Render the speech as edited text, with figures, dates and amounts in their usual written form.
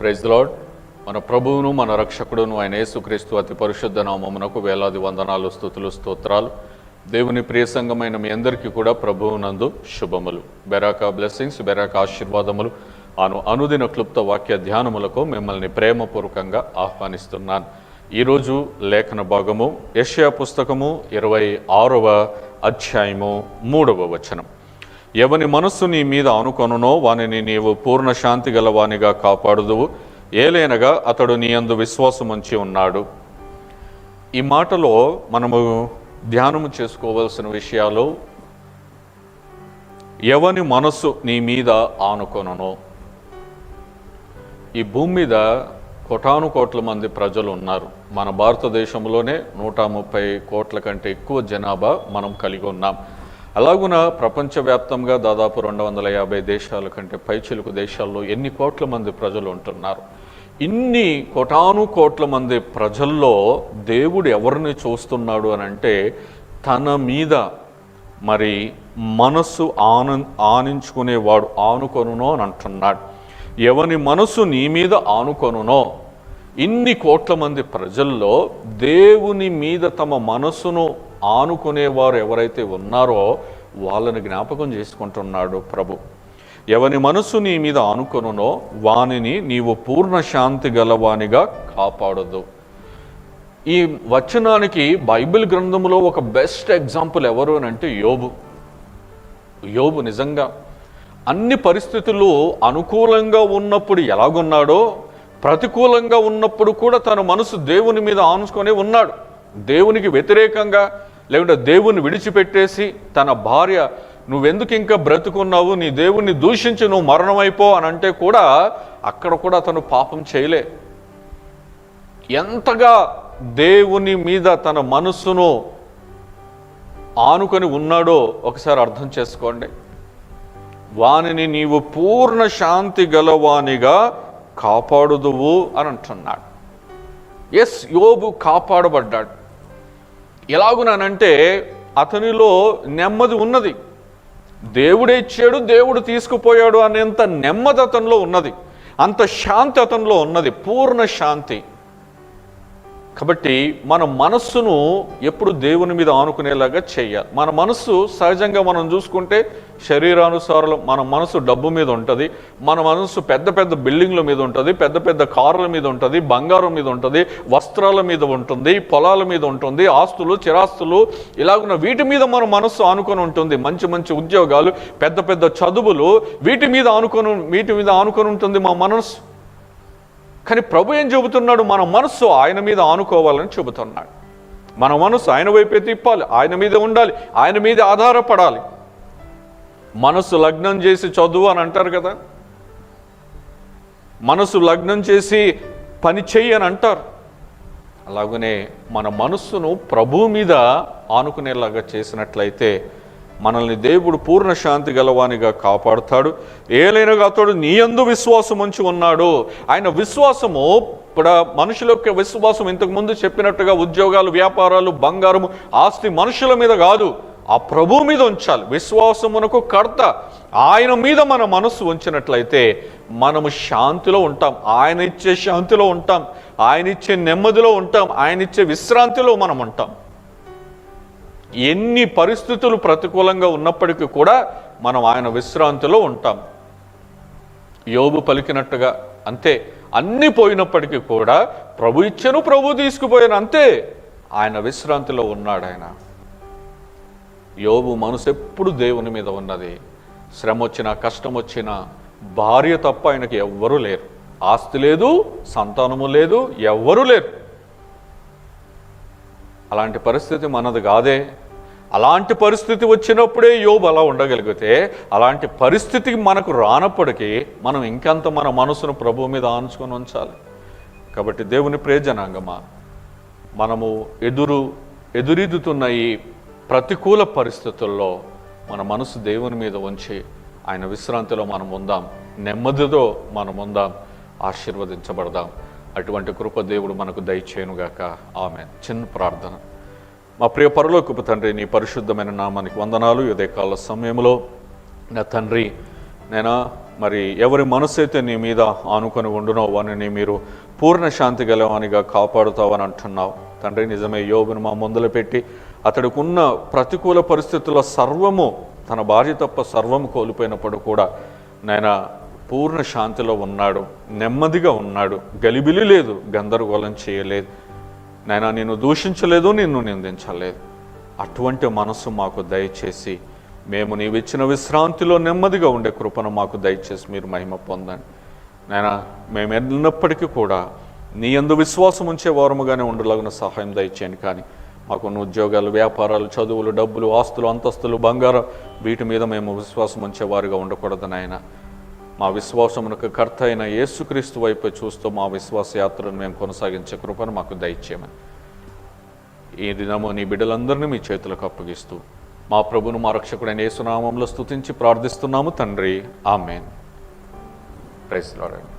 Praise the lord. మన ప్రభువును మన రక్షకుడును అయిన యేసుక్రీస్తు అతి పరిశుద్ధ నామమునకు వేలాది వందనాలు, స్తుతులు, స్తోత్రాలు. దేవుని ప్రియ సంఘమైన మీ అందరికీ కూడా ప్రభువునందు శుభములు, బెరాక బ్లెస్సింగ్స్, బెరాక ఆశీర్వాదములు అనుదిన క్లుప్త వాక్య ధ్యానములకు మిమ్మల్ని ప్రేమపూర్వకంగా ఆహ్వానిస్తున్నాను. ఈరోజు లేఖన భాగము యెషయా పుస్తకము 26వ అధ్యాయము 3వ వచనం. ఎవని మనస్సు నీ మీద ఆనుకొనునో వానిని నీవు పూర్ణ శాంతి గలవానిగా కాపాడుదువు, ఏలైనగా అతడు నీ యందు విశ్వాసముంచి ఉన్నాడు. ఈ మాటలో మనము ధ్యానము చేసుకోవలసిన విషయాలు, ఎవని మనస్సు నీ మీద ఆనుకొనునో. ఈ భూమి మీద కోటాను కోట్ల మంది ప్రజలు ఉన్నారు. మన భారతదేశంలోనే 130 కోట్ల కంటే ఎక్కువ జనాభా మనం కలిగి ఉన్నాం. అలాగున ప్రపంచవ్యాప్తంగా దాదాపు 250 దేశాల కంటే పైచిలుకు దేశాల్లో ఎన్ని కోట్ల మంది ప్రజలు ఉంటున్నారు. ఇన్ని కోటాను కోట్ల మంది ప్రజల్లో దేవుడు ఎవరిని చూస్తున్నాడు అని అంటే, తన మీద మరి మనస్సు ఆనించుకునేవాడు ఆనుకొనునో అని అంటున్నాడు. ఎవని మనస్సు నీ మీద ఆనుకొనునో. ఇన్ని కోట్ల మంది ప్రజల్లో దేవుని మీద తమ మనస్సును ఆనుకునేవారు ఎవరైతే ఉన్నారో వాళ్ళని జ్ఞాపకం చేసుకుంటున్నాడు ప్రభు. ఎవని మనస్సు నీ మీద ఆనుకొనునో వానిని నీవు పూర్ణ శాంతి గలవానిగా కాపాడదు. ఈ వచనానికి బైబిల్ గ్రంథములో ఒక బెస్ట్ ఎగ్జాంపుల్ ఎవరు అని అంటే యోబు నిజంగా అన్ని పరిస్థితులు అనుకూలంగా ఉన్నప్పుడు ఎలాగున్నాడో, ప్రతికూలంగా ఉన్నప్పుడు కూడా తన మనసు దేవుని మీద ఆనుకొని ఉన్నాడు. దేవునికి వ్యతిరేకంగా లేకుంటే దేవుని విడిచిపెట్టేసి తన భార్య నువ్వెందుకు ఇంకా బ్రతుకున్నావు, నీ దేవుణ్ణి దూషించి నువ్వు మరణమైపో అని అంటే కూడా అక్కడ కూడా అతను పాపం చేయలే. ఎంతగా దేవుని మీద తన మనస్సును ఆనుకొని ఉన్నాడో ఒకసారి అర్థం చేసుకోండి. వానిని నీవు పూర్ణ శాంతి గలవానిగా కాపాడుదువు అని అంటున్నాడు. ఎస్, యోబు కాపాడబడ్డాడు. ఎలాగునానంటే అతనిలో నెమ్మది ఉన్నది. దేవుడే ఇచ్చాడు, దేవుడు తీసుకుపోయాడు అనేంత నెమ్మది అతనిలో ఉన్నది, అంత శాంతి అతనిలో ఉన్నది, పూర్ణ శాంతి. కాబట్టి మన మనస్సును ఎప్పుడు దేవుని మీద ఆనుకునేలాగా చేయాలి. మన మనస్సు సహజంగా మనం చూసుకుంటే శరీరానుసారం మన మనసు డబ్బు మీద ఉంటుంది, మన మనసు పెద్ద పెద్ద బిల్డింగ్ల మీద ఉంటుంది, పెద్ద పెద్ద కార్ల మీద ఉంటుంది, బంగారం మీద ఉంటుంది, వస్త్రాల మీద ఉంటుంది, పొలాల మీద ఉంటుంది, ఆస్తులు చిరాస్తులు ఇలాగున్న వీటి మీద మన మనస్సు ఆనుకొని ఉంటుంది. మంచి మంచి ఉద్యోగాలు, పెద్ద పెద్ద చదువులు, వీటి మీద ఆనుకొని ఉంటుంది మా మనస్సు. కానీ ప్రభు ఏం చెబుతున్నాడు? మన మనస్సు ఆయన మీద ఆనుకోవాలని చెబుతున్నాడు. మన మనస్సు ఆయన వైపే తిప్పాలి, ఆయన మీద ఉండాలి, ఆయన మీద ఆధారపడాలి. మనస్సు లగ్నం చేసి చదువు అని అంటారు కదా, మనస్సు లగ్నం చేసి పని చెయ్యి అని అంటారు. అలాగనే మన మనస్సును ప్రభువు మీద ఆనుకునేలాగా చేసినట్లయితే మనల్ని దేవుడు పూర్ణ శాంతి గలవానిగా కాపాడుతాడు. ఏలైనగా అతడు నీ యందు విశ్వాసం ఉంచి ఉన్నాడు. ఆయన విశ్వాసము ఇప్పుడు మనుషుల యొక్క విశ్వాసం ఇంతకుముందు చెప్పినట్టుగా ఉద్యోగాలు, వ్యాపారాలు, బంగారము, ఆస్తి మనుషుల మీద కాదు, ఆ ప్రభు మీద ఉంచాలి. విశ్వాసమునకు కర్త ఆయన మీద మన మనస్సు ఉంచినట్లయితే మనము శాంతిలో ఉంటాం, ఆయన ఇచ్చే శాంతిలో ఉంటాం, ఆయన ఇచ్చే నెమ్మదిలో ఉంటాం, ఆయన ఇచ్చే విశ్రాంతిలో మనం ఉంటాం. ఎన్ని పరిస్థితులు ప్రతికూలంగా ఉన్నప్పటికీ కూడా మనం ఆయన విశ్రాంతిలో ఉంటాం. యోబు పలికినట్టుగా అంతే, అన్ని పోయినప్పటికీ కూడా ప్రభు ఇచ్చెను, ప్రభు తీసుకుపోయాను, అంతే, ఆయన విశ్రాంతిలో ఉన్నాడు. ఆయన యోబు మనసు ఎప్పుడు దేవుని మీద ఉన్నది. శ్రమ వచ్చినా కష్టం వచ్చినా భార్య తప్ప ఆయనకి ఎవ్వరూ లేరు, ఆస్తి లేదు, సంతానము లేదు, ఎవ్వరూ లేరు. అలాంటి పరిస్థితి మనది కాదే. అలాంటి పరిస్థితి వచ్చినప్పుడే యోబు అలా ఉండగలిగితే, అలాంటి పరిస్థితికి మనకు రానప్పటికీ మనం ఇంకంత మన మనసును ప్రభువు మీద ఆనుచుకొని ఉంచాలి. కాబట్టి దేవుని ప్రియజనాంగమా, మనము ఎదురీదుతున్న ఈ ప్రతికూల పరిస్థితుల్లో మన మనసు దేవుని మీద ఉంచి ఆయన విశ్రాంతిలో మనం ఉందాం, నెమ్మదితో మనం ఉందాం, ఆశీర్వదించబడదాం. అటువంటి కృప దేవుడు మనకు దయచేయునుగాక. ఆమేన్. చిన్న ప్రార్థన. మా ప్రియ పరలోకపు తండ్రి, నీ పరిశుద్ధమైన నామానికి వందనాలు. ఉదయకాల సమయంలో నా తండ్రి, నేను మరి ఎవరి మనసు అయితే నీ మీద ఆనుకొని ఉండునో వారిని మీరు పూర్ణ శాంతి గలవానిగా కాపాడుతావని అంటున్నావు తండ్రి. నిజమే, యోబును మా ముందర పెట్టి అతడికి ఉన్న ప్రతికూల పరిస్థితుల్లో సర్వము, తన భార్య తప్ప సర్వము కోల్పోయినప్పుడు కూడా నాయన పూర్ణ శాంతిలో ఉన్నాడు, నెమ్మదిగా ఉన్నాడు, గలిబిలి లేదు, గందరగోళం చేయలేదు నాయన, నిన్ను దూషించలేదు, నిన్ను నిందించలేదు. అటువంటి మనసు మాకు దయచేసి మేము నీవిచ్చిన విశ్రాంతిలో నెమ్మదిగా ఉండే కృపను మాకు దయచేసి మీరు మహిమ పొందండి నాయన. మేము ఎన్నప్పటికీ కూడా నీ యందు విశ్వాసం ఉంచే వారముగానే ఉండలాగిన సహాయం దయచేయండి. కానీ మాకున్న ఉద్యోగాలు, వ్యాపారాలు, చదువులు, డబ్బులు, ఆస్తులు, అంతస్తులు, బంగారం, వీటి మీద మేము విశ్వాసం ఉంచేవారుగా ఉండకూడదు నాయన. మా విశ్వాసమునకు కర్త అయిన యేసుక్రీస్తు వైపు చూస్తూ మా విశ్వాస యాత్రను మేము కొనసాగించే కృపను మాకు దయచేయమని ఈ దినము నీ బిడ్డలందరినీ మీ చేతులకు అప్పగిస్తూ మా ప్రభును మా రక్షకుడైన యేసు నామములో స్తుతించి ప్రార్థిస్తున్నాము తండ్రి. ఆమేన్. Praise the lord.